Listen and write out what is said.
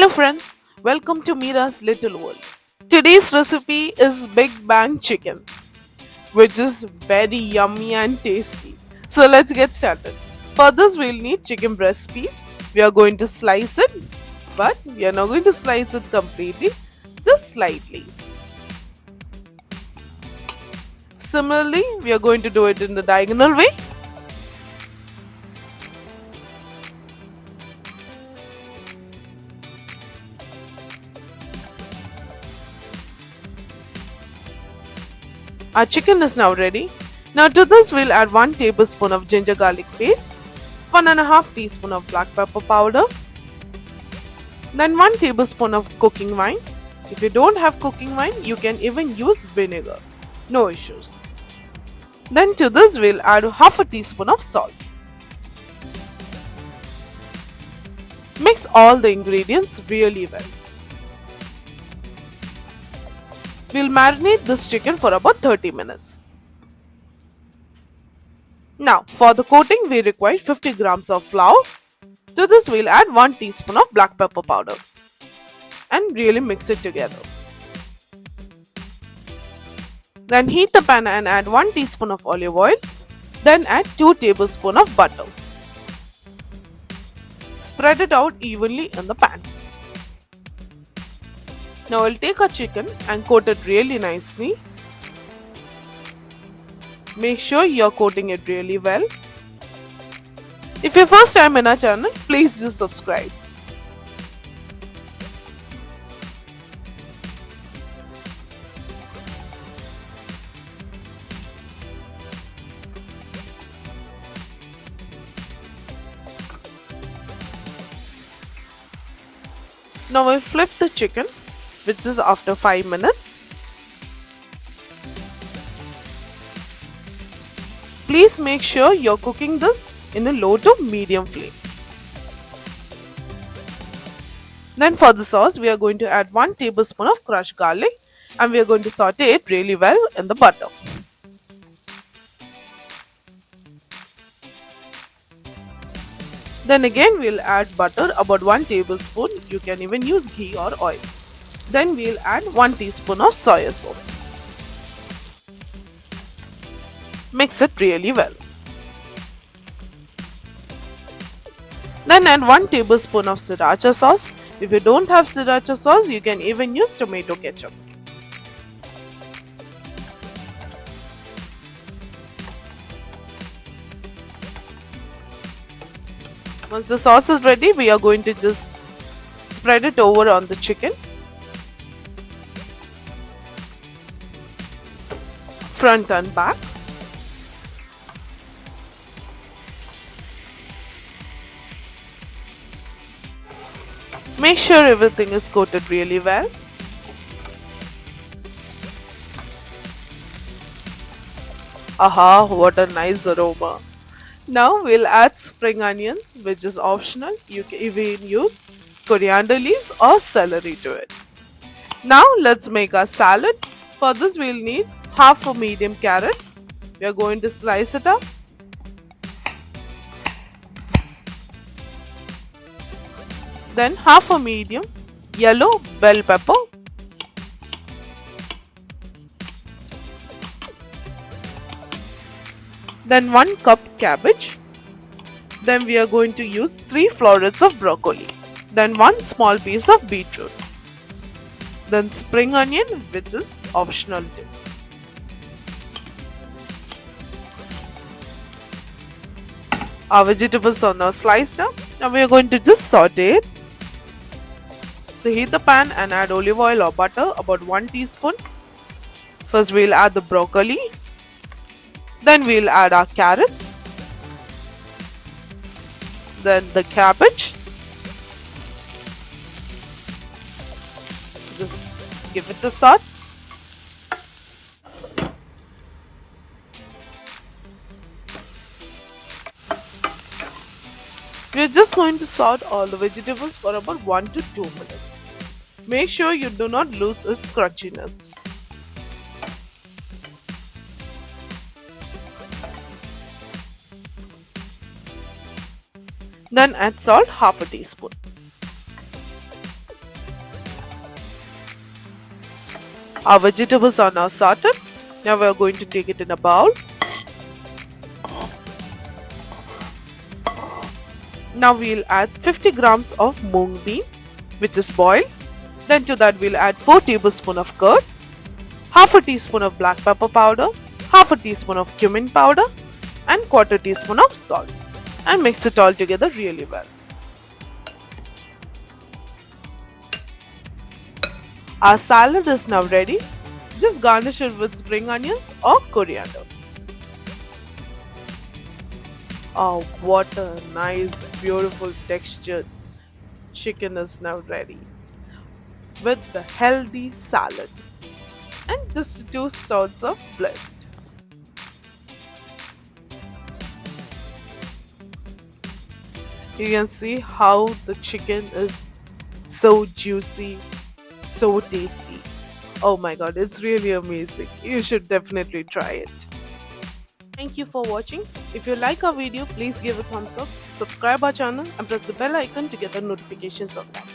Hello friends, welcome to Mira's Little World. Today's recipe is Big Bang Chicken, which is very yummy and tasty. So let's get started. For this we'll need chicken breast piece. We are going to slice it, but we are not going to slice it completely, just slightly. Similarly, we are going to do it in the diagonal way. Our chicken is now ready. Now to this we'll add 1 tablespoon of ginger garlic paste, 1.5 teaspoon of black pepper powder, then 1 tablespoon of cooking wine. If you don't have cooking wine, you can even use vinegar. No issues. Then to this we'll add half a teaspoon of salt. Mix all the ingredients really well. We'll marinate this chicken for about 30 minutes. Now for the coating we require 50 grams of flour. To this we'll add 1 teaspoon of black pepper powder and really mix it together. Then heat the pan and add 1 teaspoon of olive oil. Then add 2 tablespoons of butter. Spread it out evenly in the pan. Now we'll take our chicken and coat it really nicely. Make sure you're coating it really well. If you're first time in our channel, please do subscribe. Now we'll flip the chicken, which is after 5 minutes. Please make sure you're cooking this in a low to medium flame. Then for the sauce, we are going to add 1 tablespoon of crushed garlic and we are going to saute it really well in the butter. Then again we'll add butter, about 1 tablespoon. You can even use ghee or oil. Then we'll add 1 teaspoon of soy sauce. Mix it really well. Then add 1 tablespoon of Siracha sauce. If you don't have Siracha sauce, you can even use tomato ketchup. Once the sauce is ready, we are going to just spread it over on the chicken. Front and back. Make sure everything is coated really well. Aha, what a nice aroma. Now we'll add spring onions, which is optional. You can even use coriander leaves or celery to it. Now let's make our salad. For this we'll need half a medium carrot. We are going to slice it up. Then half a medium yellow bell pepper. Then 1 cup cabbage. Then we are going to use 3 florets of broccoli. Then 1 small piece of beetroot. Then spring onion, which is optional too. Our vegetables are now sliced up. Now we are going to just saute it. So heat the pan and add olive oil or butter, about 1 teaspoon. First we'll add the broccoli. Then we'll add our carrots. Then the cabbage. Just give it a salt. We are just going to saute all the vegetables for about 1 to 2 minutes. Make sure you do not lose its crunchiness. Then add salt, half a teaspoon. Our vegetables are now sorted. Now we are going to take it in a bowl. Now we'll add 50 grams of moong bean, which is boiled. Then to that we'll add 4 tablespoons of curd, half a teaspoon of black pepper powder, half a teaspoon of cumin powder and quarter teaspoon of salt, and mix it all together really well. Our salad is now ready. Just garnish it with spring onions or coriander. Oh, what a nice, beautiful textured chicken is now ready with the healthy salad and just 2 sorts of bread. You can see how the chicken is so juicy, so tasty. Oh my god, it's really amazing. You should definitely try it. Thank you for watching. If you like our video, please give a thumbs up, subscribe our channel and press the bell icon to get the notifications of that.